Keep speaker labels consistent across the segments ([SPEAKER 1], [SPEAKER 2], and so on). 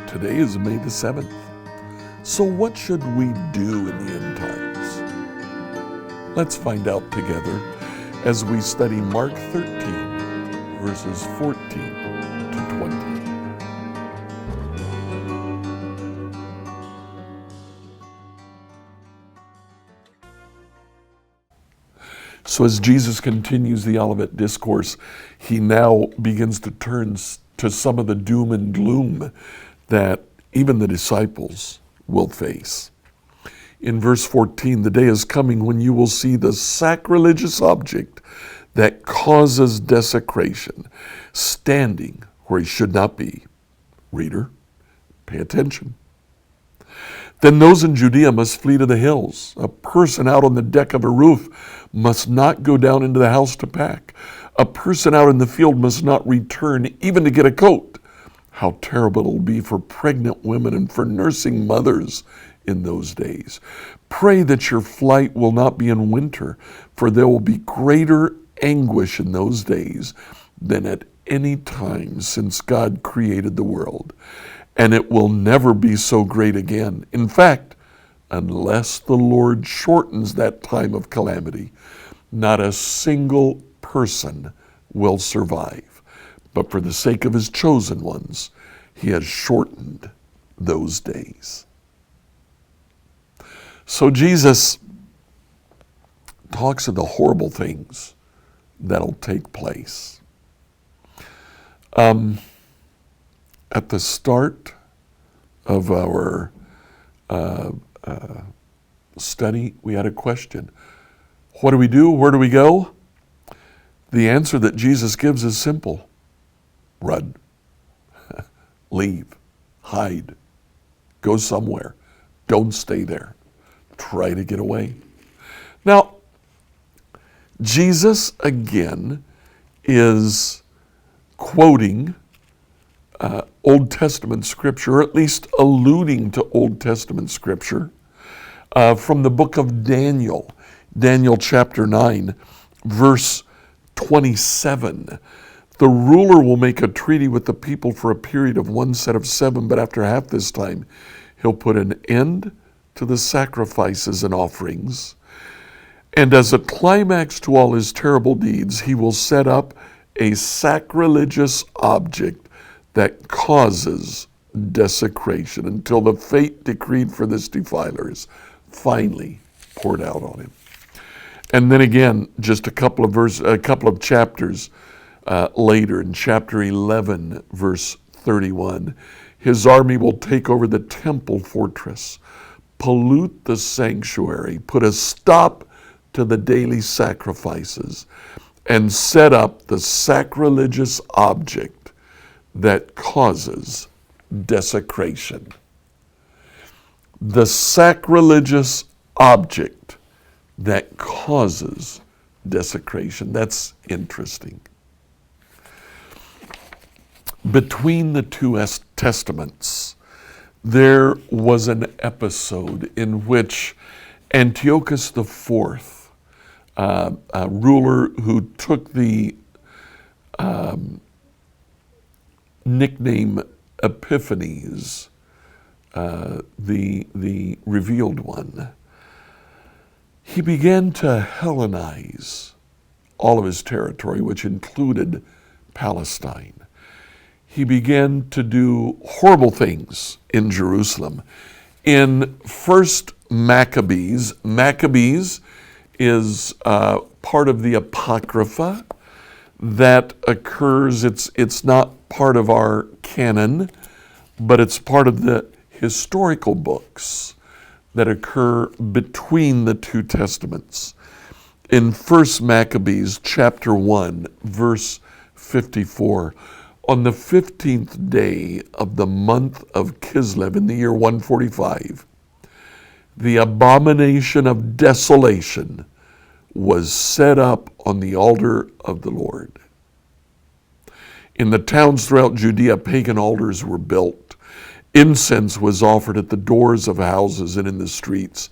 [SPEAKER 1] Today is May the 7th. So what should we do in the end times? Let's find out together as we study Mark 13, verses 14 to 20. So as Jesus continues the Olivet Discourse, he now begins to turn to some of the doom and gloom that even the disciples will face. In verse 14, the day is coming when you will see the sacrilegious object that causes desecration standing where he should not be. Reader, pay attention. Then those in Judea must flee to the hills. A person out on the deck of a roof must not go down into the house to pack. A person out in the field must not return even to get a coat. How terrible it will be for pregnant women and for nursing mothers in those days. Pray that your flight will not be in winter, for there will be greater anguish in those days than at any time since God created the world. And it will never be so great again. In fact, unless the Lord shortens that time of calamity, not a single person will survive. But for the sake of his chosen ones, he has shortened those days. So Jesus talks of the horrible things that'll take place. At the start of our study, we had a question. What do we do? Where do we go? The answer that Jesus gives is simple. Run. Leave. Hide. Go somewhere. Don't stay there. Try to get away. Now, Jesus, again, is quoting Old Testament scripture, or at least alluding to Old Testament scripture, from the book of Daniel, Daniel chapter 9, verse 27. The ruler will make a treaty with the people for a period of 1 set of 7, but after half this time, he'll put an end to the sacrifices and offerings. And as a climax to all his terrible deeds, he will set up a sacrilegious object that causes desecration until the fate decreed for this defiler is finally poured out on him. And then again, just a couple of chapters later, in chapter 11, verse 31, his army will take over the temple fortress, pollute the sanctuary, put a stop to the daily sacrifices, and set up the sacrilegious object that causes desecration. The sacrilegious object that causes desecration. That's interesting. Between the two testaments, there was an episode in which Antiochus IV, a ruler who took the nickname Epiphanes, the revealed one, he began to Hellenize all of his territory, which included Palestine. He began to do horrible things in Jerusalem. In 1 Maccabees, Maccabees is part of the Apocrypha that occurs, it's not part of our canon, but it's part of the historical books that occur between the two testaments. In 1 Maccabees chapter 1, verse 54, on the 15th day of the month of Kislev in the year 145, the abomination of desolation was set up on the altar of the Lord. In the towns throughout Judea, pagan altars were built. Incense was offered at the doors of houses and in the streets.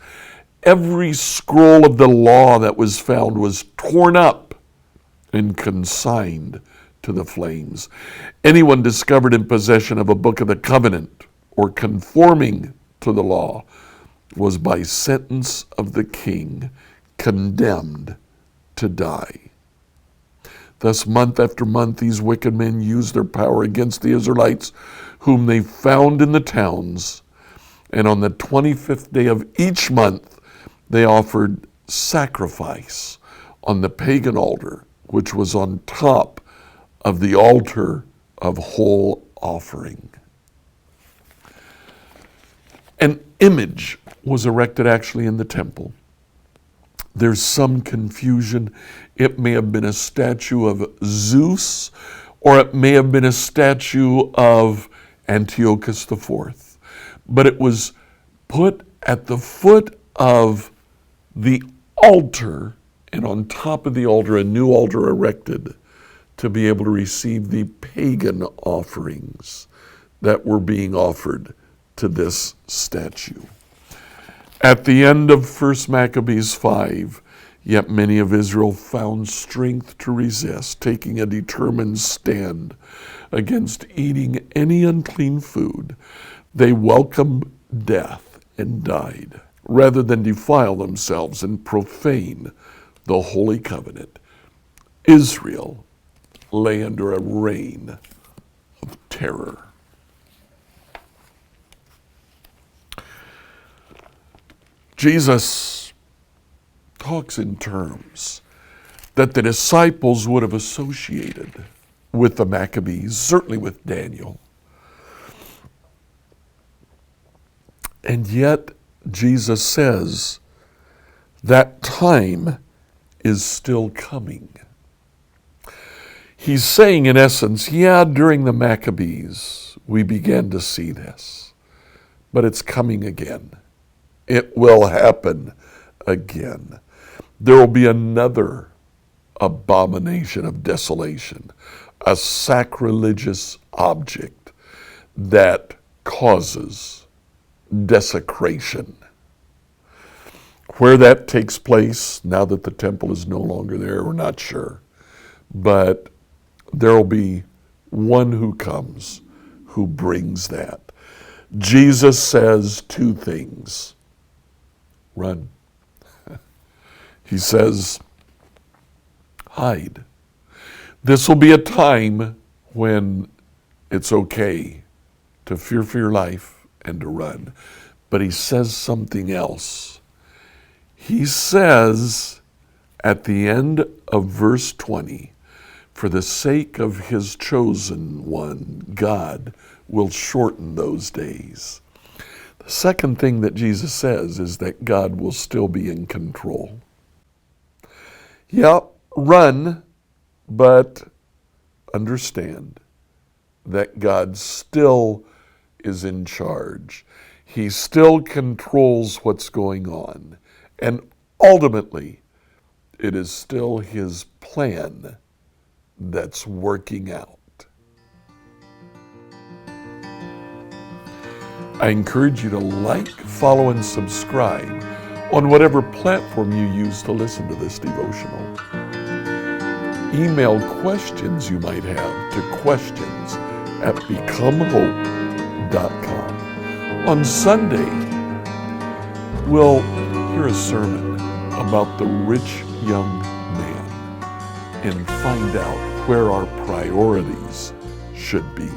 [SPEAKER 1] every scroll of the law that was found was torn up and consigned to the flames. Anyone discovered in possession of a book of the covenant or conforming to the law was by sentence of the king condemned to die. Thus, month after month, these wicked men used their power against the Israelites, whom they found in the towns. And on the 25th day of each month, they offered sacrifice on the pagan altar, which was on top of the altar of whole offering. An image was erected actually in the temple. There's some confusion. It may have been a statue of Zeus, or it may have been a statue of Antiochus IV. But it was put at the foot of the altar, and on top of the altar, a new altar erected to be able to receive the pagan offerings that were being offered to this statue. At the end of 1 Maccabees 5, yet many of Israel found strength to resist, taking a determined stand against eating any unclean food. They welcomed death and died, rather than defile themselves and profane the Holy Covenant. Israel lay under a reign of terror. Jesus talks in terms that the disciples would have associated with the Maccabees, certainly with Daniel. And yet, Jesus says that time is still coming. He's saying, in essence, yeah, during the Maccabees, we began to see this, but it's coming again. It will happen again. There will be another abomination of desolation, a sacrilegious object that causes desecration. Where that takes place, now that the temple is no longer there, we're not sure. But there will be one who comes who brings that. Jesus says two things. Run. He says, hide. This will be a time when it's okay to fear for your life and to run. But he says something else. He says at the end of verse 20, for the sake of his chosen one, God will shorten those days. The second thing that Jesus says is that God will still be in control. Yep, run, but understand that God still is in charge. He still controls what's going on. And ultimately, it is still his plan that's working out. I encourage you to like, follow, and subscribe on whatever platform you use to listen to this devotional. Email questions you might have to questions@becomehope.com. On Sunday, we'll hear a sermon about the rich young man and find out where our priorities should be.